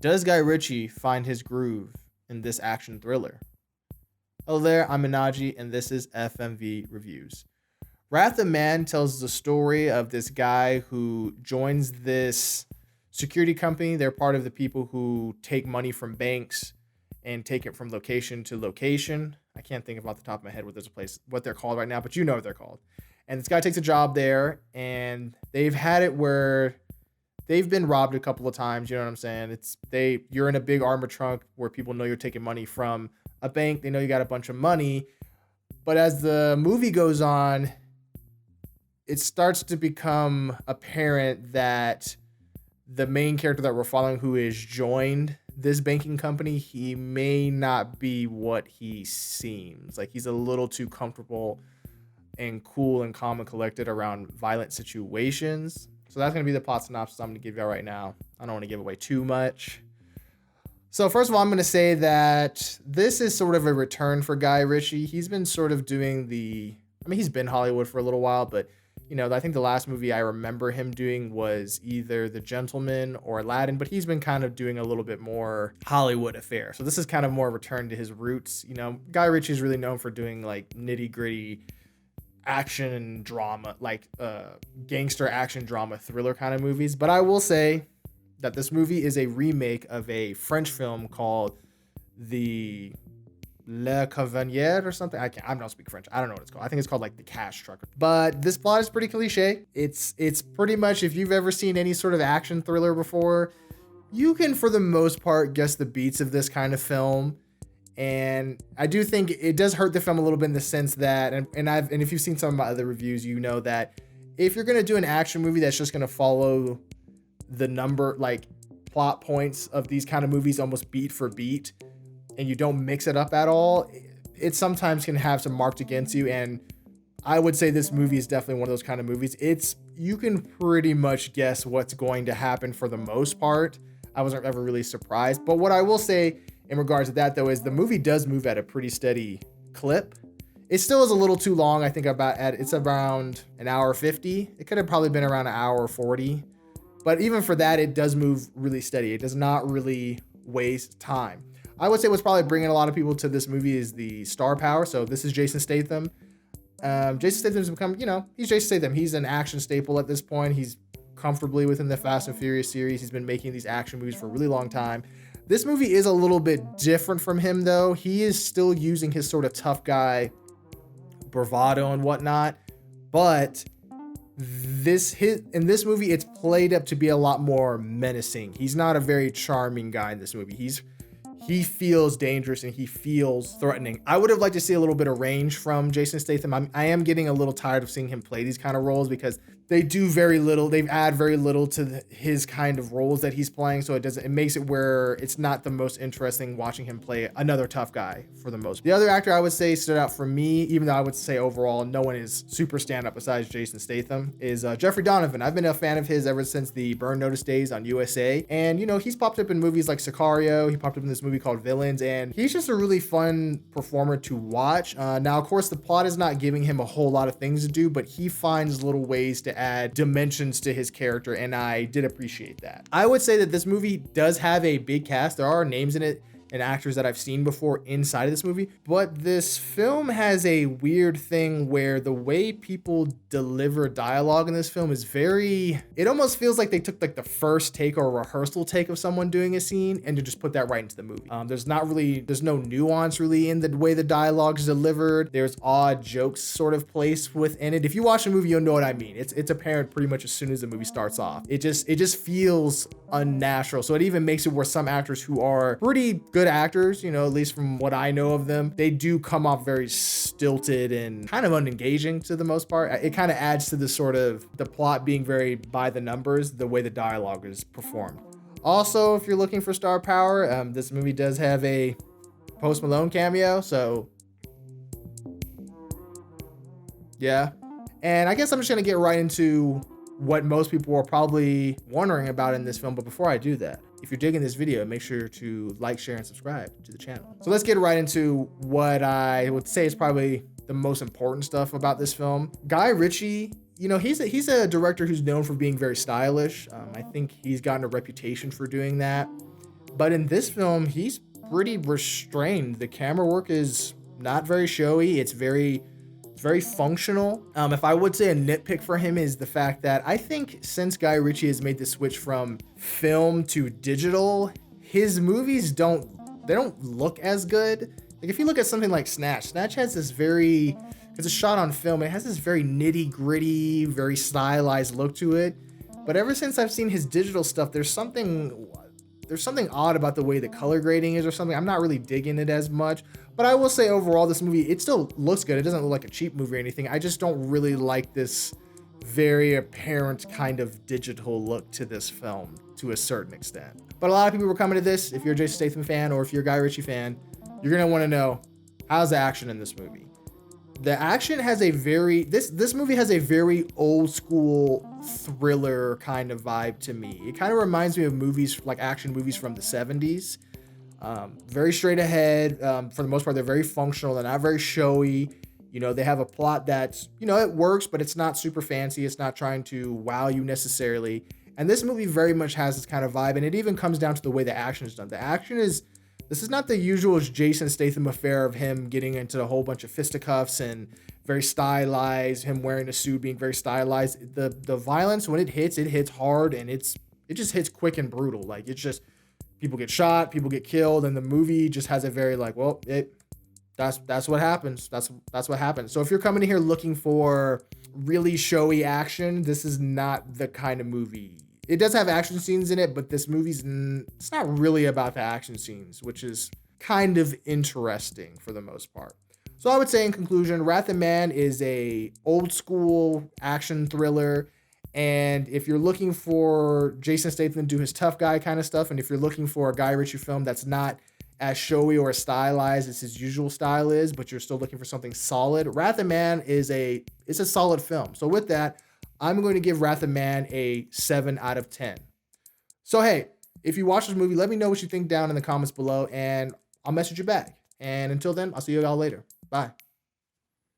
Does Guy Ritchie find his groove in this action thriller? Hello there, I'm Minaji, and this is FMV Reviews. Wrath of Man tells the story of this guy who joins this security company. They're part of the people who take money from banks and take it from location to location. I can't think about the top of my head what they're called right now, but you know what they're called. And this guy takes a job there, and they've had it where they've been robbed a couple of times. You know what I'm saying? You're in a big armored trunk where people know you're taking money from a bank. They know you got a bunch of money. But as the movie goes on, it starts to become apparent that the main character that we're following, who is joined this banking company, he may not be what he seems. Like, he's a little too comfortable and cool and calm and collected around violent situations. So that's going to be the plot synopsis I'm going to give you right now. I don't want to give away too much. So first of all, I'm going to say that this is sort of a return for Guy Ritchie. He's been sort of doing he's been Hollywood for a little while, but I think the last movie I remember him doing was either The Gentleman or Aladdin, but he's been kind of doing a little bit more Hollywood affair. So this is kind of more a return to his roots. Guy Ritchie is really known for doing like nitty gritty action and drama, like gangster action drama thriller kind of movies. But I will say that this movie is a remake of a French film called The Le Cavanier or something. I'm not speaking French. I don't know what it's called. I think it's called like The Cash Trucker. But this plot is pretty cliche. It's pretty much, if you've ever seen any sort of action thriller before, you can for the most part guess the beats of this kind of film. And I do think it does hurt the film a little bit in the sense that, and if you've seen some of my other reviews, you know that if you're gonna do an action movie that's just gonna follow the plot points of these kind of movies almost beat for beat, and you don't mix it up at all, it sometimes can have some marked against you. And I would say this movie is definitely one of those kind of movies. You can pretty much guess what's going to happen for the most part. I wasn't ever really surprised. But what I will say in regards to that, though, is the movie does move at a pretty steady clip. It still is a little too long. I think it's around an hour 50. It could have probably been around an hour 40. But even for that, it does move really steady. It does not really waste time. I would say what's probably bringing a lot of people to this movie is the star power. So this is Jason Statham. Jason Statham's become, he's Jason Statham. He's an action staple at this point. He's comfortably within the Fast and Furious series. He's been making these action movies for a really long time. This movie is a little bit different from him, though. He is still using his sort of tough guy bravado and whatnot, but in this movie, it's played up to be a lot more menacing. He's not a very charming guy in this movie. He feels dangerous and he feels threatening. I would have liked to see a little bit of range from Jason Statham. I am getting a little tired of seeing him play these kind of roles because they do very little. They add very little to his kind of roles that he's playing. So it makes it where it's not the most interesting watching him play another tough guy for the most. The other actor I would say stood out for me, even though I would say overall no one is super stand up besides Jason Statham, is Jeffrey Donovan. I've been a fan of his ever since the Burn Notice days on USA. And, he's popped up in movies like Sicario. He popped up in this movie called Villains. And he's just a really fun performer to watch. Now, of course, the plot is not giving him a whole lot of things to do, but he finds little ways to add dimensions to his character, and I did appreciate that. I would say that this movie does have a big cast. There are names in it and actors that I've seen before inside of this movie, but this film has a weird thing where the way people deliver dialogue in this film is it almost feels like they took like the first take or rehearsal take of someone doing a scene and to just put that right into the movie. There's no nuance really in the way the dialogue is delivered. There's odd jokes sort of placed within it. If you watch the movie, you'll know what I mean. It's apparent pretty much as soon as the movie starts off. It just feels unnatural. So it even makes it where some actors who are pretty good actors, at least from what I know of them, they do come off very stilted and kind of unengaging to the most part. It kind of adds to the sort of the plot being very by the numbers, the way the dialogue is performed. Also, if you're looking for star power, this movie does have a Post Malone cameo, so yeah. And I guess I'm just gonna get right into what most people are probably wondering about in this film. But before I do that, if you're digging this video, make sure to like, share, and subscribe to the channel. So let's get right into what I would say is probably the most important stuff about this film. Guy Ritchie, he's a director who's known for being very stylish. I think he's gotten a reputation for doing that. But in this film, he's pretty restrained. The camera work is not very showy. It's very functional. If I would say a nitpick for him is the fact that I think since Guy Ritchie has made the switch from film to digital, his movies don't look as good. Like if you look at something like Snatch has this very, because it's shot on film, it has this very nitty gritty, very stylized look to it. But ever since I've seen his digital stuff, there's something odd about the way the color grading is or something. I'm not really digging it as much. But I will say overall, this movie, it still looks good. It doesn't look like a cheap movie or anything. I just don't really like this very apparent kind of digital look to this film to a certain extent. But a lot of people were coming to this. If you're a Jason Statham fan or if you're a Guy Ritchie fan, you're going to want to know, how's the action in this movie? The action has this movie has a very old school thriller kind of vibe to me. It kind of reminds me of movies like action movies from the 70s. Very straight ahead. For the most part, they're very functional. They're not very showy. They have a plot that's, it works, but it's not super fancy. It's not trying to wow you necessarily. And this movie very much has this kind of vibe. And it even comes down to the way the action is done. This is not the usual Jason Statham affair of him getting into a whole bunch of fisticuffs and very stylized, him wearing a suit being very stylized. The violence, when it hits hard, and it just hits quick and brutal. Like, it's just, people get shot, people get killed, and the movie just has a very like, well, that's what happens. That's what happens. So if you're coming in here looking for really showy action, this is not the kind of movie. It does have action scenes in it, but this movie's it's not really about the action scenes, which is kind of interesting for the most part. So I would say in conclusion, Wrath of Man is a old school action thriller. And if you're looking for Jason Statham to do his tough guy kind of stuff, and if you're looking for a Guy Ritchie film that's not as showy or stylized as his usual style is, but you're still looking for something solid, Wrath of Man it's a solid film. So with that, I'm going to give Wrath of Man a 7 out of 10. So hey, if you watch this movie, let me know what you think down in the comments below, and I'll message you back. And until then, I'll see you all later. Bye.